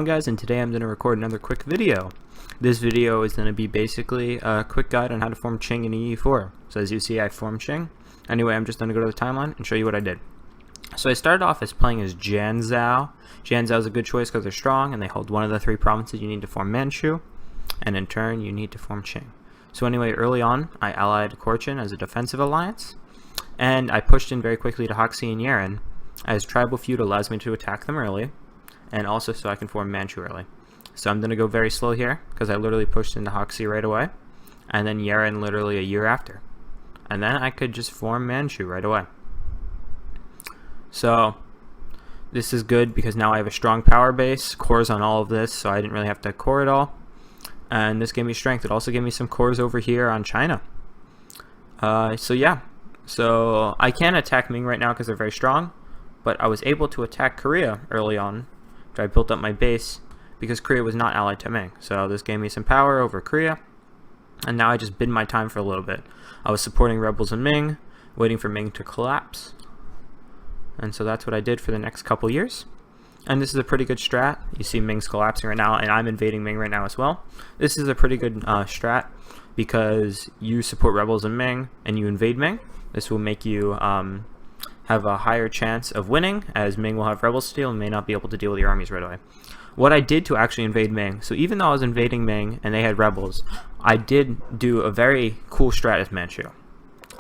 Guys, and today I'm going to record another quick video. This video is going to be basically a quick guide on how to form Qing in EU4. So as you see, I formed Qing. Anyway, I'm just going to go to the timeline and show you what I did. So I started off as playing as Jianzhou. Jianzhou is a good choice because they're strong and they hold one of the three provinces you need to form Manchu, and in turn you need to form Qing. So anyway, early on I allied Qing as a defensive alliance, and I pushed in very quickly to Hoxi and Yeren, as tribal feud allows me to attack them early, and also so I can form Manchu early. So I'm going to go very slow here, because I literally pushed into Hoxi right away, and then Yeren literally a year after. And then I could just form Manchu right away. So this is good because now I have a strong power base, cores on all of this, so I didn't really have to core it all. And this gave me strength. It also gave me some cores over here on China. So I can't attack Ming right now because they're very strong, but I was able to attack Korea early on. I built up my base because Korea was not allied to Ming. So this gave me some power over Korea, and now I just bid my time for a little bit. I was supporting rebels in Ming, waiting for Ming to collapse, and so that's what I did for the next couple years. And this is a pretty good strat. You see Ming's collapsing right now, and I'm invading Ming right now as well. This is a pretty good strat because you support rebels in Ming and you invade Ming. This will make you have a higher chance of winning, as Ming will have rebels steal and may not be able to deal with your armies right away. What I did to actually invade Ming, so even though I was invading Ming and they had rebels, I did do a very cool strat as Manchu.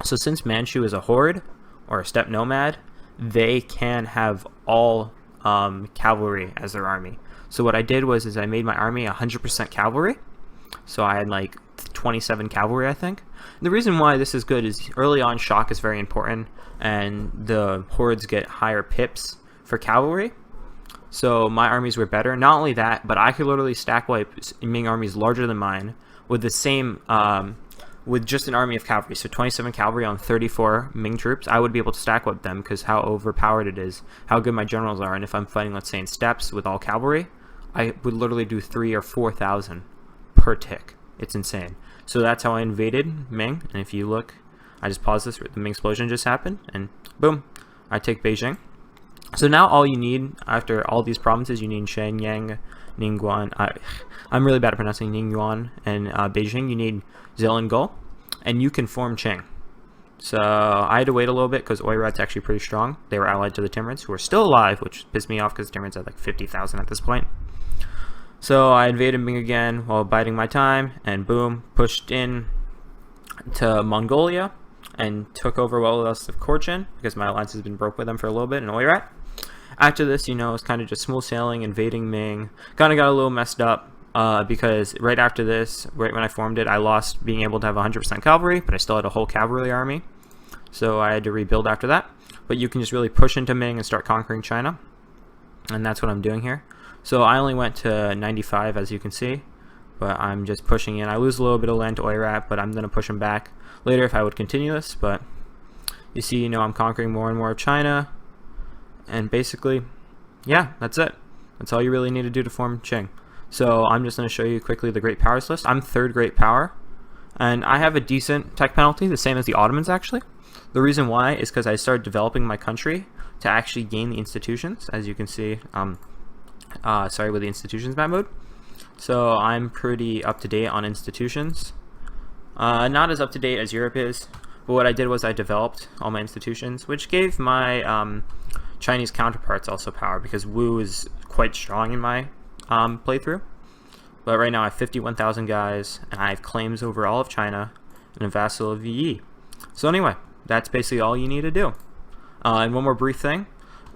So since Manchu is a horde or a steppe nomad, they can have all cavalry as their army. So what I did was I made my army 100% cavalry. So I had like 27 cavalry, I think. And the reason why this is good is early on shock is very important, and the hordes get higher pips for cavalry. So my armies were better. Not only that, but I could literally stack wipe Ming armies larger than mine with the same, with just an army of cavalry. So 27 cavalry on 34 Ming troops, I would be able to stack wipe them because how overpowered it is, how good my generals are. And if I'm fighting, let's say, in steppes with all cavalry, I would literally do 3,000 or 4,000 per tick. It's insane. So that's how I invaded Ming, and if you look, I just paused this, the Ming explosion just happened, and boom, I take Beijing. So now all you need, after all these provinces, you need Shenyang, Ningguan, I'm really bad at pronouncing Ningyuan, and Beijing, you need Zilangol, and you can form Qing. So I had to wait a little bit because Oirat's actually pretty strong. They were allied to the Timurids, who are still alive, which pissed me off because the Timurids had like 50,000 at this point. So I invaded Ming again while biding my time, and boom, pushed in to Mongolia and took over well else of Qing because my alliance has been broke with them for a little bit in Oirat. After this, you know, it's kind of just smooth sailing, invading Ming. Kind of got a little messed up because right after this, right when I formed it, I lost being able to have 100% cavalry, but I still had a whole cavalry army. So I had to rebuild after that. But you can just really push into Ming and start conquering China. And that's what I'm doing here. So I only went to 95, as you can see, but I'm just pushing in. I lose a little bit of land to Oirat, but I'm going to push them back later if I would continue this. But you see, you know, I'm conquering more and more of China, and basically, yeah, that's it. That's all you really need to do to form Qing. So I'm just going to show you quickly the great powers list. I'm third great power, and I have a decent tech penalty, the same as the Ottomans actually. The reason why is because I started developing my country to actually gain the institutions, as you can see. With the institutions map mode. So I'm pretty up to date on institutions. Not as up to date as Europe is, but what I did was I developed all my institutions, which gave my Chinese counterparts also power because Wu is quite strong in my playthrough. But right now I have 51,000 guys, and I have claims over all of China and a vassal of Yi. So anyway, that's basically all you need to do. And one more brief thing.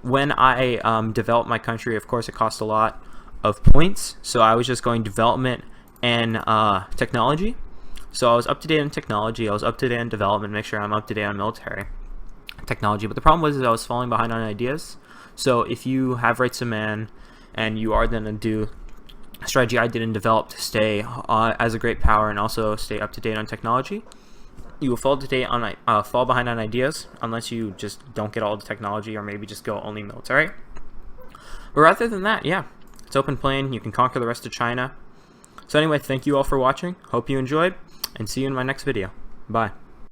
When I developed my country, of course, it cost a lot of points. So I was just going development and technology. So I was up to date on technology. I was up to date on development. Make sure I'm up to date on military technology. But the problem was I was falling behind on ideas. So if you have rights of man and you are going to do a strategy I didn't develop to stay as a great power and also stay up to date on technology, you will fall behind on ideas unless you just don't get all the technology, or maybe just go only military. But rather than that, yeah, it's open plain. You can conquer the rest of China. So anyway, thank you all for watching. Hope you enjoyed, and see you in my next video. Bye.